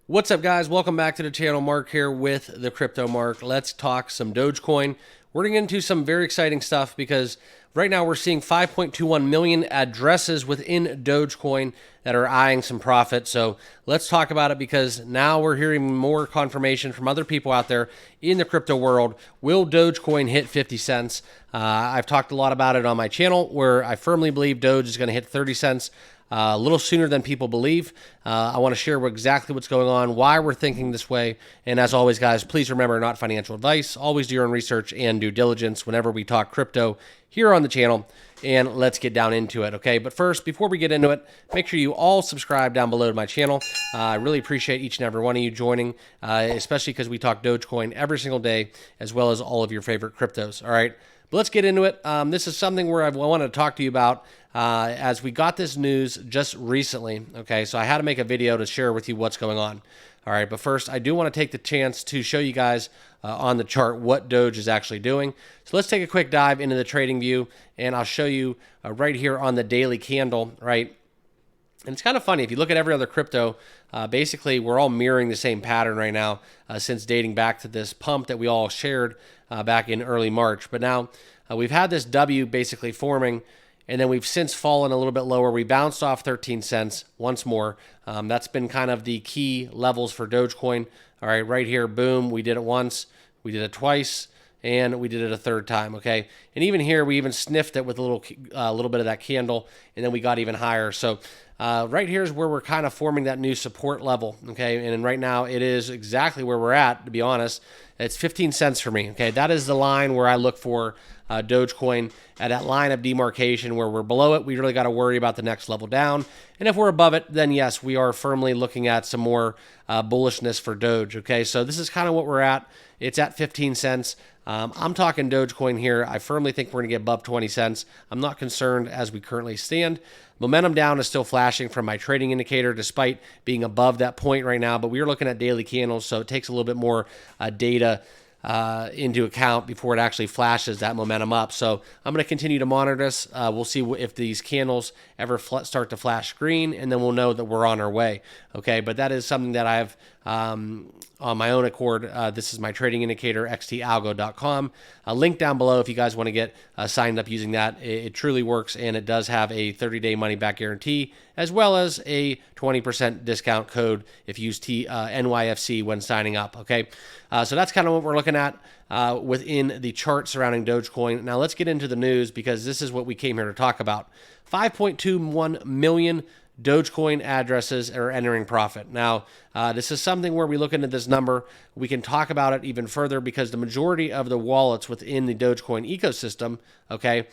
What's up, guys? Welcome back to the channel. Mark here with the Crypto Mark. Let's talk some Dogecoin. We're going to get into some very exciting stuff because right now we're seeing 5.21 million addresses within Dogecoin that are eyeing some profit. So let's talk about it because now we're hearing more confirmation from other people out there in the crypto world. Will Dogecoin hit 50 cents? I've talked a lot about it on my channel where I firmly believe Doge is going to hit 30 cents. A little sooner than people believe. I want to share exactly what's going on, why we're thinking this way. And as always, guys, please remember, not financial advice. Always do your own research and due diligence whenever we talk crypto here on the channel. And let's get down into it, okay? But first, before we get into it, make sure you all subscribe down below to my channel. I really appreciate each and every one of you joining, especially because we talk Dogecoin every single day, as well as all of your favorite cryptos, all right? But let's get into it. This is something where I wanted to talk to you about as we got this news just recently. Okay, so I had to make a video to share with you what's going on. All right, but first, I do want to take the chance to show you guys on the chart what Doge is actually doing. So let's take a quick dive into the trading view, and I'll show you right here on the daily candle, right? And it's kind of funny. If you look at every other crypto, basically we're all mirroring the same pattern right now since dating back to this pump that we all shared back in early March. But now we've had this W basically forming, and then we've since fallen a little bit lower. We bounced off 13 cents once more. That's been kind of the key levels for Dogecoin. All right, right here, boom, we did it once, we did it twice, and we did it a third time, okay? And even here, we even sniffed it with a little bit of that candle, and then we got even higher. So right here is where we're kind of forming that new support level, okay? And right now, it is exactly where we're at, to be honest. It's 15 cents for me, okay? That is the line where I look for Dogecoin at that line of demarcation. Where we're below it, we really got to worry about the next level down. And if we're above it, then yes, we are firmly looking at some more bullishness for Doge, okay? So this is kind of what we're at. It's at 15 cents. I'm talking Dogecoin here. I firmly think we're going to get above 20 cents. I'm not concerned as we currently stand. Momentum down is still flashing from my trading indicator despite being above that point right now, but we are looking at daily candles, so it takes a little bit more data into account before it actually flashes that momentum up. So I'm going to continue to monitor this. We'll see if these candles ever start to flash green, and then we'll know that we're on our way. Okay, but that is something that I've on my own accord. This is my trading indicator, xtalgo.com. A link down below if you guys want to get signed up using that. It truly works, and it does have a 30-day money-back guarantee, as well as a 20% discount code if you use NYFC when signing up, okay? So that's kind of what we're looking at within the chart surrounding Dogecoin. Now let's get into the news because this is what we came here to talk about. 5.21 million Dogecoin addresses are entering profit. Now, this is something where we look into this number. We can talk about it even further because the majority of the wallets within the Dogecoin ecosystem, okay,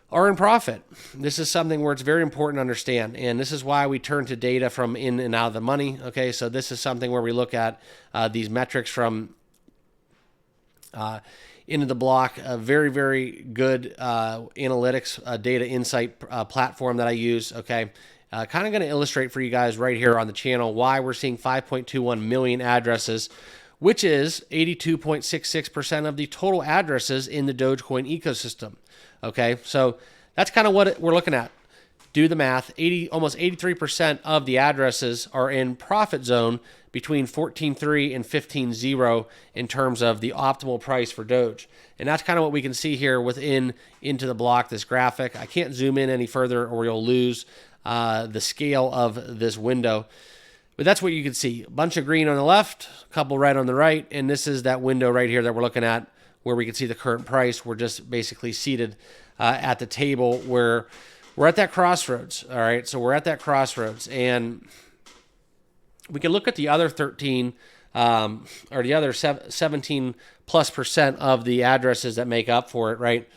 are in profit. This is something where it's very important to understand, and this is why we turn to data from in and out of the money, okay? So this is something where we look at these metrics from into the block, a very, very good analytics, data insight platform that I use, okay? Kind of going to illustrate for you guys right here on the channel why we're seeing 5.21 million addresses, which is 82.66% of the total addresses in the Dogecoin ecosystem. Okay, so that's kind of what we're looking at. Do the math. Almost 83% of the addresses are in profit zone between 14.3 and 15.0 in terms of the optimal price for Doge. And that's kind of what we can see here into the block, this graphic. I can't zoom in any further or you'll lose the scale of this window. But that's what you can see. A bunch of green on the left, a couple red on the right, and this is that window right here that we're looking at where we can see the current price. We're just basically seated at the table where we're at that crossroads, all right? So we're at that crossroads, and we can look at the other 13 or the other 17 plus % of the addresses that make up for it, right?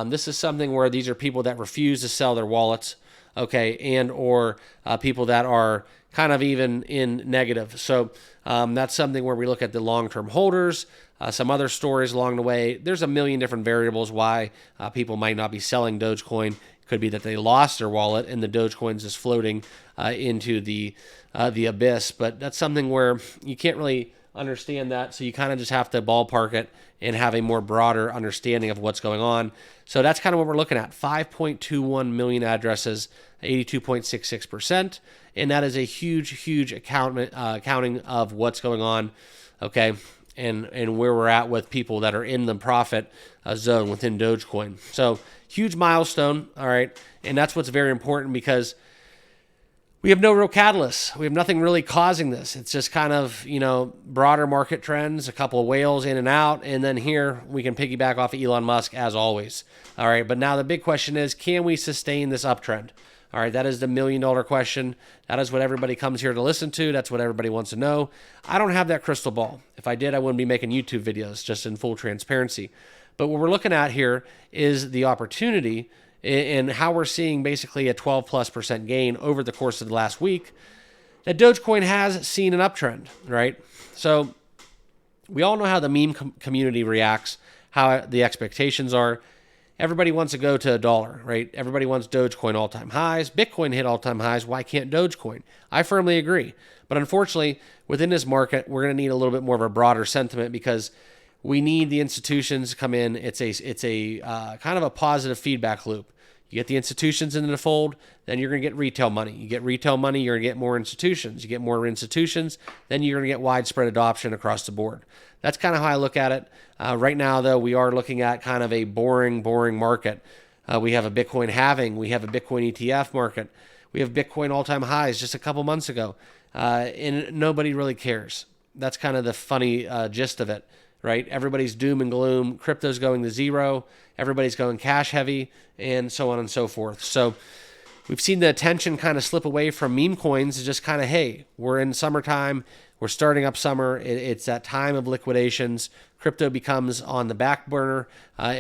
This is something where these are people that refuse to sell their wallets, okay, and or people that are kind of even in negative. So that's something where we look at the long-term holders, some other stories along the way. There's a million different variables why people might not be selling Dogecoin. Could be that they lost their wallet and the Dogecoin's is floating into the abyss. But that's something where you can't really understand that, so you kind of just have to ballpark it and have a more broader understanding of what's going on. So that's kind of what we're looking at. 5.21 million addresses, 82.66%. and that is a huge accounting of what's going on, okay, and where we're at with people that are in the profit zone within Dogecoin. So huge milestone, all right, and that's what's very important because we have no real catalysts. We have nothing really causing this. It's just kind of, broader market trends, a couple of whales in and out, and then here we can piggyback off of Elon Musk as always. All right, but now the big question is, can we sustain this uptrend? All right, that is the $1 million question. That is what everybody comes here to listen to. That's what everybody wants to know. I don't have that crystal ball. If I did, I wouldn't be making YouTube videos, just in full transparency. But what we're looking at here is the opportunity and how we're seeing basically a 12+% gain over the course of the last week, that Dogecoin has seen an uptrend, right? So we all know how the meme community reacts, how the expectations are. Everybody wants to go to $1, right? Everybody wants Dogecoin all-time highs. Bitcoin hit all-time highs. Why can't Dogecoin? I firmly agree. But unfortunately, within this market, we're going to need a little bit more of a broader sentiment because we need the institutions to come in. It's a kind of a positive feedback loop. You get the institutions into the fold, then you're going to get retail money. You get retail money, you're going to get more institutions. You get more institutions, then you're going to get widespread adoption across the board. That's kind of how I look at it. Right now, though, we are looking at kind of a boring market. We have a Bitcoin halving. We have a Bitcoin ETF market. We have Bitcoin all-time highs just a couple months ago, and nobody really cares. That's kind of the funny gist of it. Right? Everybody's doom and gloom. Crypto's going to zero. Everybody's going cash heavy and so on and so forth. So we've seen the attention kind of slip away from meme coins. It's just kind of, hey, we're in summertime. We're starting up summer. It's that time of liquidations. Crypto becomes on the back burner,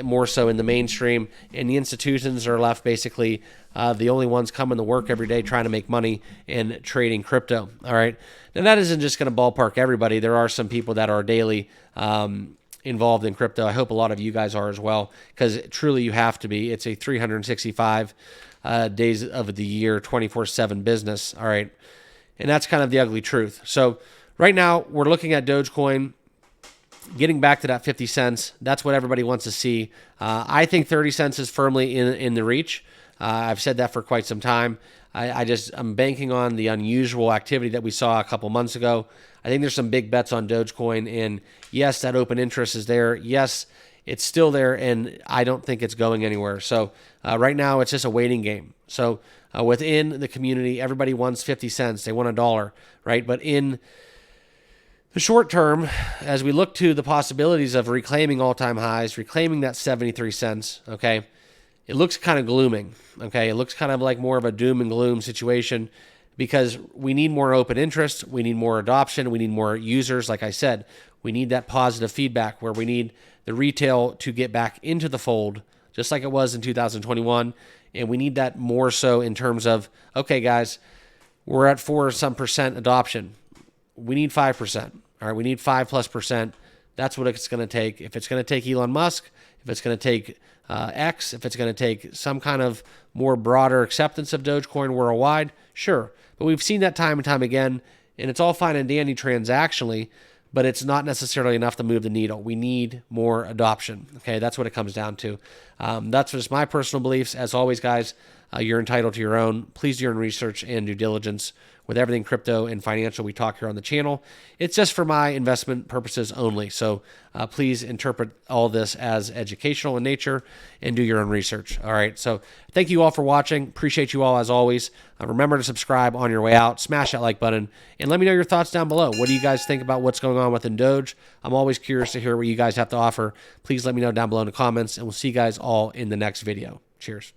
more so in the mainstream. And the institutions are left basically the only ones coming to work every day trying to make money and trading crypto. All right. Now, that isn't just going to ballpark everybody. There are some people that are daily involved in crypto. I hope a lot of you guys are as well, because truly you have to be. It's a 365 days of the year, 24/7 business. All right. And that's kind of the ugly truth. So right now we're looking at Dogecoin getting back to that 50 cents. That's what everybody wants to see. I think 30 cents is firmly in the reach. I've said that for quite some time. I'm banking on the unusual activity that we saw a couple months ago. I think there's some big bets on Dogecoin, and yes, that open interest is there. Yes, it's still there, and I don't think it's going anywhere. So right now, it's just a waiting game. So within the community, everybody wants 50 cents. They want $1, right? But in the short term, as we look to the possibilities of reclaiming all-time highs, reclaiming that 73 cents, okay, it looks kind of glooming, okay? It looks kind of like more of a doom and gloom situation because we need more open interest, we need more adoption, we need more users. Like I said, we need that positive feedback where we need the retail to get back into the fold, just like it was in 2021, and we need that more so in terms of, okay, guys, we're at 4% adoption. We need 5%. All right, we need 5+%. That's what it's going to take. If it's going to take Elon Musk, if it's going to take X, if it's going to take some kind of more broader acceptance of Dogecoin worldwide, sure. But we've seen that time and time again, and it's all fine and dandy transactionally, but it's not necessarily enough to move the needle. We need more adoption. Okay, that's what it comes down to. That's just my personal beliefs. As always, guys, you're entitled to your own. Please do your own research and due diligence with everything crypto and financial we talk here on the channel. It's just for my investment purposes only. So please interpret all this as educational in nature and do your own research. All right. So thank you all for watching. Appreciate you all as always. Remember to subscribe on your way out. Smash that like button and let me know your thoughts down below. What do you guys think about what's going on within Doge? I'm always curious to hear what you guys have to offer. Please let me know down below in the comments, and we'll see you guys all in the next video. Cheers.